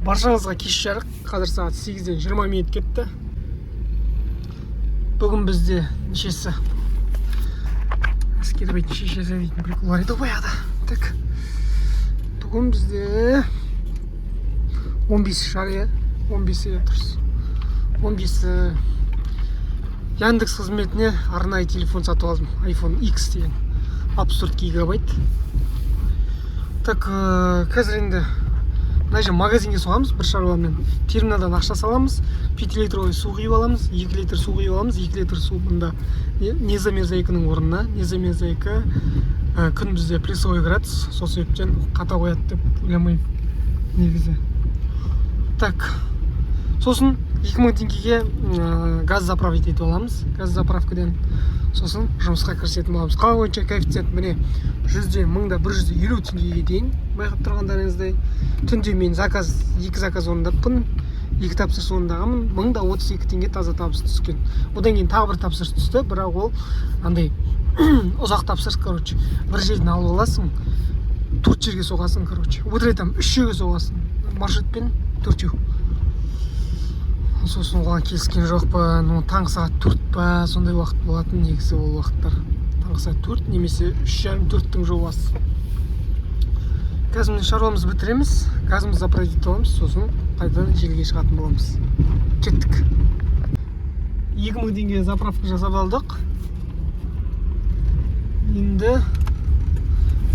Баршаңызға кеш жарық. Қазір сағат 8-ден 20 минут кетті. Бүгін бізде нешесі? Әскербейтін шешесі дейтін прикол бар еді баяғыда. Так. Бүгін бізде 15 шар, 15 тұрс. 15 Яндекс қызметіне арнайы телефон сатып алдым. iPhone X деген. 64 гигабайт. Так, қазір енді мына магазинге соғамыз бір шаруамен. Терминалдан ақша саламыз, 5 литровый су құйып аламыз, 2 литр су құйып аламыз, 2 литр су мұнда незамезайкының орнына. Незамезайка күн бізде плюсовой градус, сол себептен қата қояды деп ойламаймын негізі. Так, сосын 2000 теңгеге газ заправить етіп аламыз. Газ заправкадан сосын жұмысқа кірісетін боламыз. Қала бойынша коэффициент міне 100-150 теңгеге дейін. Байқап тұрғандарыңыздай, түнде мен екі заказ орындаппын, 2 тапсырыс орындағанмын, 1032 теңге таза табыс түскен. Одан кейін тағы бір тапсырыс түсті, бірақ ол андай ұзақ тапсырыс, короче. Бір жерден алып аласың, 4 жерге соғасың, короче. Өтірік айтамын, 3 жерге соғасың. Маршрутпен 4. Сосын оған келіскен жоқ па, таңғы сағат 4 па, сондай уақыт болатын негізі ол уақыттар. Таңғы сағат 4 немесе 3,5-4-тің жобасы. Қазір шаруамызды бітіреміз, газымызды заправить етіп аламыз, сосын қайтадан желіге шығатын боламыз. Кеттік. 2000 теңге заправка жасап алдық. Енді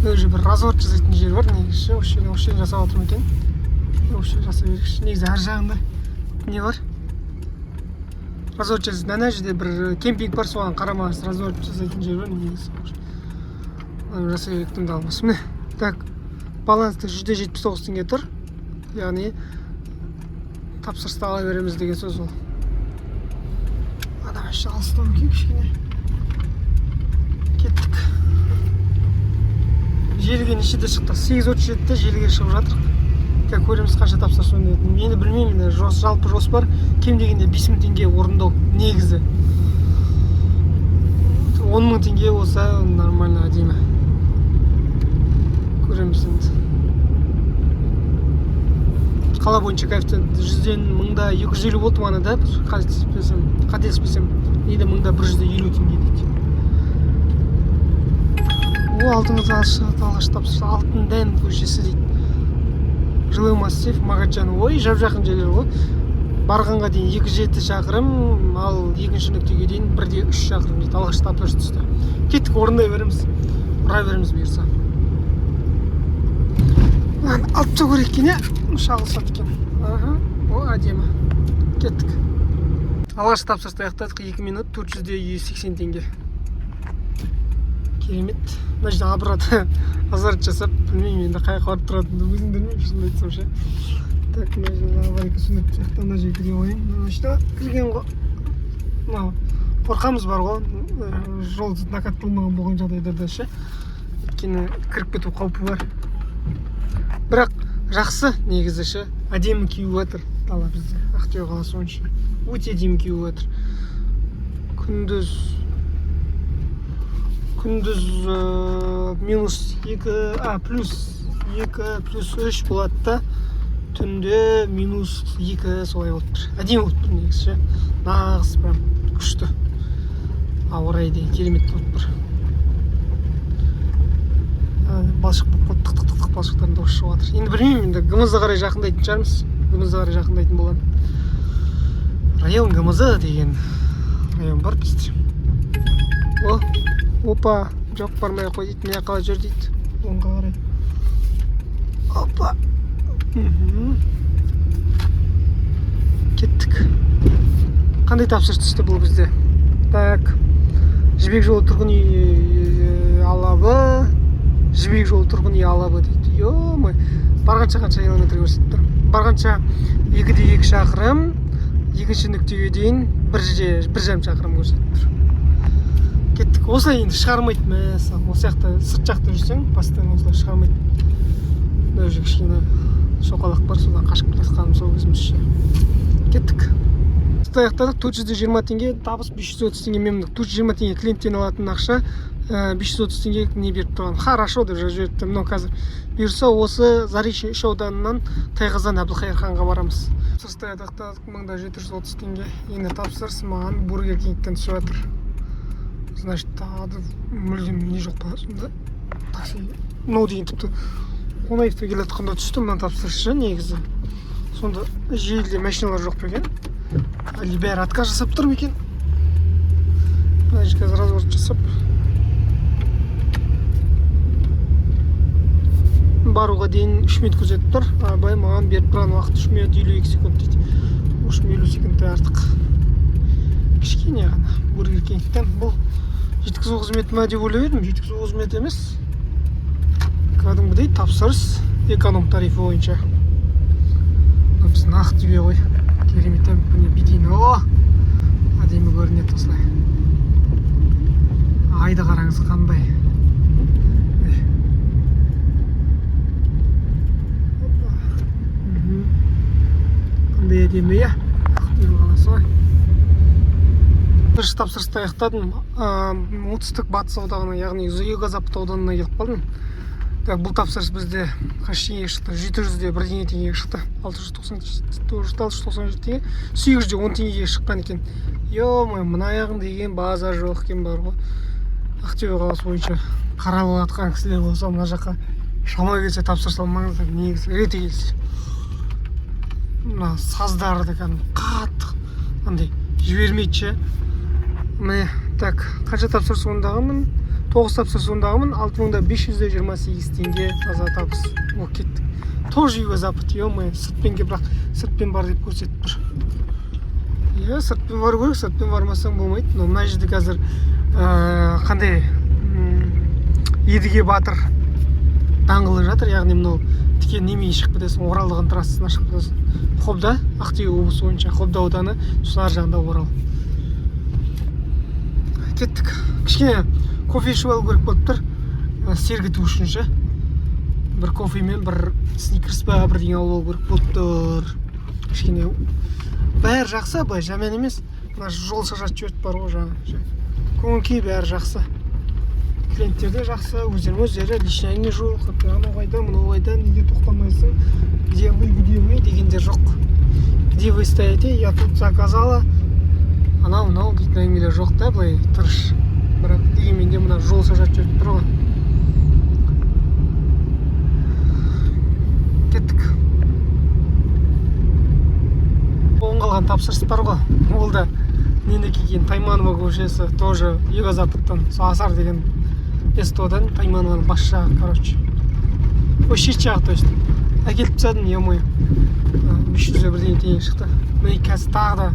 өзі бір разворот жасайтын жер бар, негізі осы жасап отырмын екен. Осы жасап берекші. Негізі әр жағында не бар? Разворот жасайтын, ана жерде бір кемпинг бар, соған қарамағыз разворот жасайтын жер бар, негізі. Жасай беректім де алмас. Міне, так, балансты 179 теңге тұр. Яғни тапсырысты ала береміз деген сөз ол. Адам әші алыстан кешкене. Кеттік. Желіге нешеде шықтық? 8:37-те желіге шығып жатырық. Как көреміз қанша тапсырыс орындайтынын. Мені білмеймін, жалпы жоспар кем дегенде 5000 теңге орындау негізі. 10.000 теңге болса нормально, әдемі. Көреміз енді. Қала бойынша коэффициент 100-ден 1250 болды мана да, қателеспесем, нейді 1150 теңге дейді. Ол алдыңызға алғаш тапсырса, алтын дән көшесі дейді. Жылы массив, Магачан, ой, жап-жақын жерлер ғой. Барғанға дейін 2,7 шақырым, ал екінші нүктеге дейін 1,3 шақырым дейді. Алғаш тапсырыс түсті. Кеттік, орындай береміз, ұра береміз бұйырса. Алып та көрейік екен, шағылсат екен. О, әдемі. Кеттік. Алғаш тапсырысты аяқтадық, 2 минут 480 теңге. Керемет. Мына жерде абырады азарт жасап, білмеймін енді қай қарып тұратынды өзім білмеймін, шынымды айтсам ше. Так, мына жерде аварийка сүндіріп сияқты, мына жерге кіре қояйын. Мына жерде кірген ғой. Қорқамыз бар ғой, жол накат болмаған жағдайда ше. Өйткені кіріп кету қаупі бар. Бірақ жақсы негізі ше, әдемі киіп жатыр дала бізде. Ақтөбе қаласы бойынша өте әдемі киіп жатыр. Күндіз плюс 2, плюс 3 болады да, түнде минус 2 солай болып тұр. Әдемі болып тұр негізі ше. Нағыз прям күшті. Ауа райы деген керемет болып тұр. Балшық болып тық-тық-тық балшықтарын дауыс шығып жатыр. Енді білмеймін, енді ГМЗ қарай жақындайтын шығармыз. ГМЗ қарай жақындайтын боламын. Район ГМЗ деген район бар бізде. Опа, жоқ бармай қой дейді, мені қалай жүр дейді. Оңға қарай. Опа. Кеттік. Қандай тапсырыс түсті бұл бізде? Так, Жібек жолы тұрғын үй алабы. Жібек жолы тұрғын үй алабы дейді. Йо-май, барғанша қанша километр көрсетіп тұр. Барғанша 2,2 шақырым, екінші нүктеге дейін 1,5 шақырым көрсетіп тұр. Кеттік. Осылай енді шығармайды мәсі. Осы жақта сырт жақта жүрсең, бастан осылай шығармайды. Мына жерге кішкене шоқалақ бар, содан қашып кетқанымыз сол өзімізше. Кеттік. Аяқтадық, 420 теңге табыс, 530 теңге мемдік. 420 теңге клиенттен алатын ақша, 530 теңге не беріп тұрған. Хорошо деп жазып жіберіпті. Мынау қазір бұйырса осы Заречный үш ауданынан Тайқазан Әбілқайыр ханға барамыз. Тапсырысты аяқтадық. 1730 теңге. Енді тапсырыс маған Бургер Кингтен түсіп жатыр. Значит, мүлдем не жоқ па сонда? Такси. Мынау деген тіпті Қонаевқа келе жатқанда түсті мына тапсырысшы негізі. Сонда желіде машиналар жоқ па екен? Әлде бәрі отказ жасап тұр ма екен? Значит, қазір разворот жасап баруға дейін 3 минут көрсетіп тұр. Абай маған беріп тұрған уақыт 3 минут 52 секунд дейді. 3 минут 50 секунд артық. Кішкене ғана Бургер Кингтен. Бұл жеткізу қызметі ма деп ойлап едім. Жеткізу қызметі емес. Кәдімгідей тапсырыс эконом тарифі бойынша. Біз Ақтөбе ғой. Керемет міне бедейін. О! Әдемі көрінеді осылай. Айды қараңыз қандай. Қандай әдемі, иә? Ақтөбе қаласы ғой. Бірінші тапсырысты аяқтадым. Оңтүстік батыс ауданына, яғни Юго-Запад ауданына келіп қалдым. Бұл тапсырыс бізде қанша теңгеге шықты? 700-де бірдеңе теңгеге шықты. 697 теңге. 810 теңгеге шыққан екен. Йо-мой, мына аяғын деген базар жоқ екен бар ғой. Ақтөбе қаласы бойынша қаралып жатқан кісілер болса, мына жаққа шама келсе тапсырыс алмаңыздар. Негізі реті келсе. Мына саздарды қатты андай жібермейді. Міне, так, қанша тапсырыс орындағанмын? 9 тапсырыс орындағанмын, 6528 теңге таза табыс. Ол кеттік. Тоже Юго-Запад, ё-моё, сыртпен кеп, бірақ сыртпен бар деп көрсетіп тұр. Иә, сыртпен бар керек, сыртпен бармасаң болмайды. Но мына жерде қазір қандай Едіге Батыр даңғылы жатыр, яғни мынау тіке немен шығып кетесің, Оралдығын трассасына шығып кетесің. Қобда, Ақтөбе облысы бойынша Қобда ауданы, сосын ар жағында Орал. Кеттік. Кішкене кофе ішіп алу керек болып тұр. Сергіту үшін ше. Бір кофе мен бір сникерс па бірдеңе алу керек болып тұр. Кішкене бәрі жақсы, былай жаман емес. Мына жол шашат жөт бар ғой жаңа. Көңіл-күй бәрі жақсы. Клиенттер де жақсы, өздері лишний әңгіме жоқ. Анау қайда, мынау қайда, неге тоқтамайсың? Где вы дегендер жоқ. Где вы стоите? Я тут заказала. Анау дейтін әңгімелер жоқ та, былай тұрыш. Бірақ дегенмен де мына жол шашат жүріп тұр ғой. Кеттік. Оң қалған тапсырыс бар ғой. Ол да нендеке кейін Тайманова көшесі, тоже Юго-Западтан, Асар деген СТОдан Тайманованың бас жағы, короче. О, шет жағы, то есть. Әкеліп тастадым, ё-моё. 500 бірдеңе теңге шықты. Міне қазір тағы да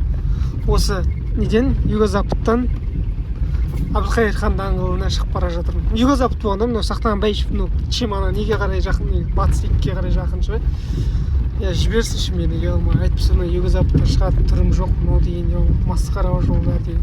осы неден Юго-Западтан Әбілқайыр хан даңғылына шығып бара жатырмын. Юго-Запад болғанда мынау Сақтаған Бәйішев, Чемана неге қарай жақын, батыс екіге қарай жақын ше. Я жіберсінші мені, ё-моё, айтпаса мына Юго-Западта шығатын түрім жоқ, мынау деген масқара жолдар деген.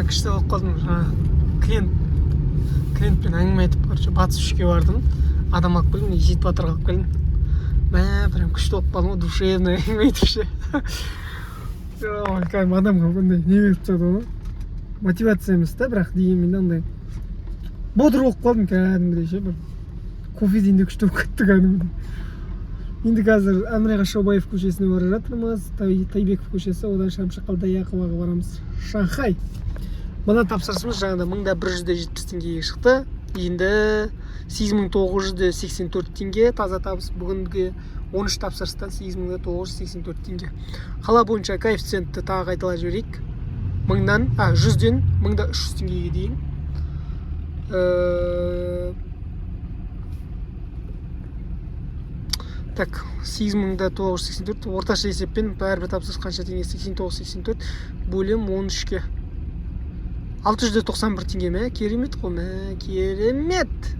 Күшті болып қалдым. Клиентпен әңгіме айтып, батыс үшке бардым. Адам алып келдім, Езит Батырға алып келдім. Прям күшті болып қалдым, душевно әңгіме айтып ше. Кәдімгі адамға бұндай не беріп тұрады ғой. Мотивация емес та, бірақ дегенмен андай бодыр болып қалдым кәдімгідей ше. Кофеден де күшті болып кетті кәдімгідей. Енді қазір Әміре Қашаубаев көшесіне бара жатырмыз. Тайбеков көшесі, одан Шамшық Қалдаяқоваға барамыз. Шанхай. Мына тапсырысымыз жаңағыда 1170 теңгеге шықты. Енді 8984 теңге таза табыс. Бүгінгі 13 тапсырыстан 8984 теңге. Қала бойынша коэффициентті тағы қайталап жіберейік. 100-ден 1300 теңгеге дейін. Так, 8984 орташа есеппен бәрібір тапсырыс қанша теңге? 8984 бөлім 13-ке 691 теңге ме? Керемет қой ме? Керемет!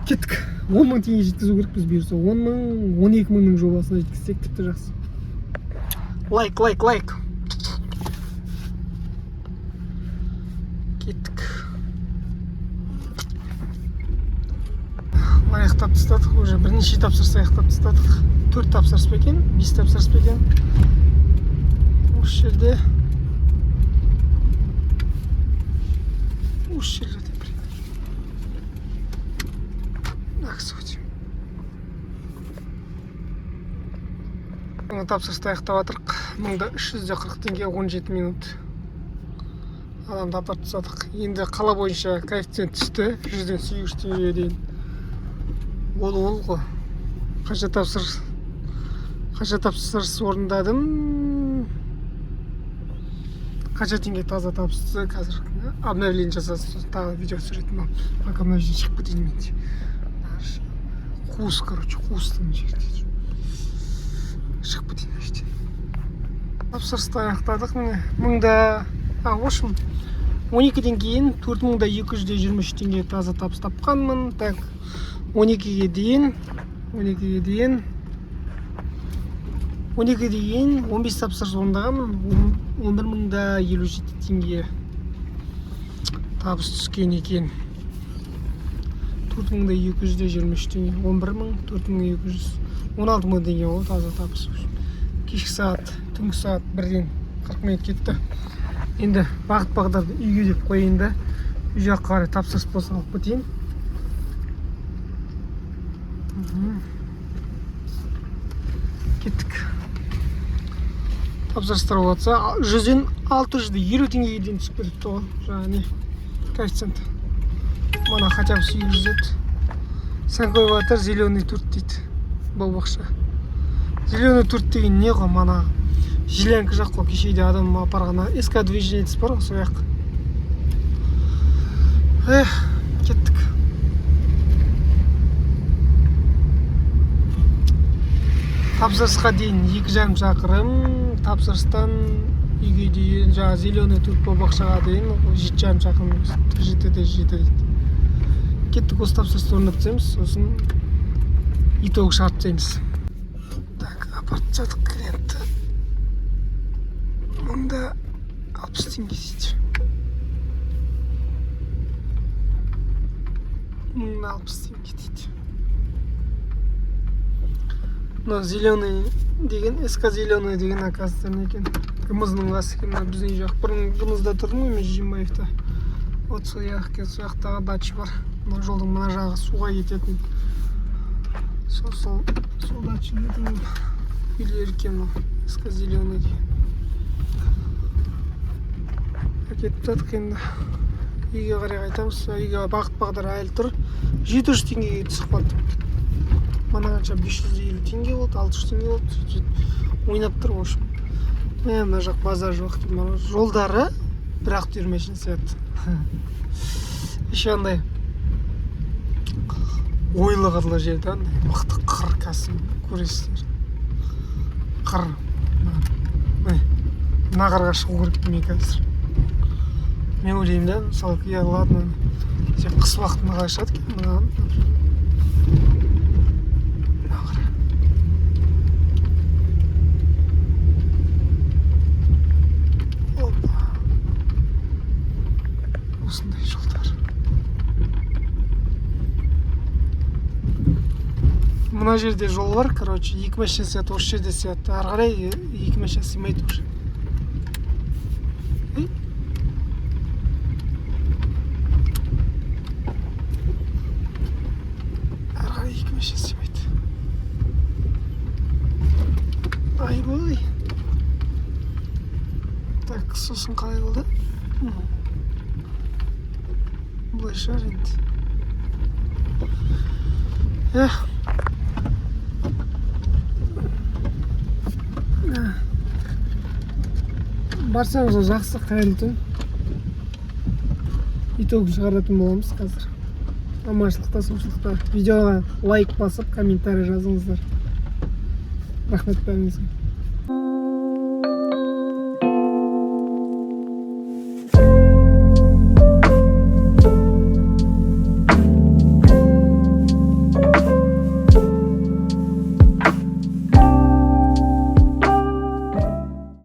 Кеттік. 10 мың теңге жеткізу керекпіз бұйырса. 10 мың, 12 мыңның жобасына жеткізсек тіпті жақсы. Лайк. Кеттік. Аяқтап тастадық. Уже бірнеше тапсырыс аяқтап тастадық. 4 тапсырыс па екен, 5 тапсырыс па екен. Осы жерде тапсырысты аяқтап жатырық. 1340 теңге 17 минут. Адамды апарып тастадық. Енді қала бойынша коэффициент түсті. 100-ден 800 теңгеге дейін. Ол ғой. Қанша тапсырыс орындадым. Қанша теңге таза табысты қазір. Обновление жасасын. Тағы видео түсіретін. Пока мына жерден шығып кетейін мен. Қуыс, қуыстың жерде. Шығып кетейін әште. Тапсырысты аяқтадық. В общем, 12-ден кейін 4223 теңге таза табыс тапқанмын. Так, 12-ге дейін 15 тапсырыс орындағанмын. 11057 теңге табыс түскен екен. 4223 теңге, 11400, 16000 теңге ол таза табыс. Кешкі сағат, түнгі сағат 1-ден 40 минут кетті. Енді бағыт бағдарды үйге деп қойын да, үй жаққа қарай тапсырыс болса алып кетейін. Кеттік. Тапсырыстар болатса, 100-ден 650 теңгеге дейін түсіп кетіпті ғой. Жаңа не? Коэффициент. Мана хотя бы 800 еді. Санкой батыр зеленый турт дейді. Бұл бақша. Зеленый турт деген не ғой? Мана жилянка жақ қой. Кешейде адам апарғана. СК движениец бар ғой, сол жақ. Кеттік. Тапсырысқа дейін 2,5 шақырым. Тапсырыстан үйге дейін, жаңа зеленый турт бұл бақшаға дейін 7,5 шақырым. Жетеді. Кеттік, осы тапсырысты орындап тіземіз, сосын итог шарт дейміз. Так, апарып жатық клиентті. 1060 теңге дейді. 1060 теңге дейді. Мына зеленый деген, СК зеленый деген оказывается не екен. Гымыздың қасы екен, біздің үй жақ. Бұрын Гымызда тұрдым ғой мен Жиенбаевта. Вот сол жақтағы дача бар. Мына жолдың мына жағы суға кететін. Сол дачаның үйлер екен ол. СК зеленый деген. Кетіп жатық енді. Үйге қарай қайтамыз. Үйге бағыт бағдар әлі тұр. 700 теңгеге түсіп қалды. Мана қанша 550 теңге болды, 600 теңге болды. Ойнап тұр, в общем. Мына жақ базар жоқ. Жолдары бірақ түйір машина сияқты. Еще андай ойлы қырлы жерде мықты қыр кәсім көресіздер. Қыр. Мына қырға шығу керек мен қазір. Мен ойлаймын да, мысалы, ладно, қыс уақытында қалай шығады екен мынаған. Осындай жолдар. Мына жерде жол бар, короче, 2 машина сияқты, осы жерде сияқты. Ары қарай 2 машина сыймайды уже. Ары қарай 2 машина сыймайды. Ай-бой. Так, сосын қалай болды? Былай шығар енді. Барсаңыз жақсы, қайырлы түн. Итог шығаратын боламыз қазір. Аманшылықта, саушылықта. Видеоға лайк басып, комментарий жазыңыздар. Рахмет бәріңізге.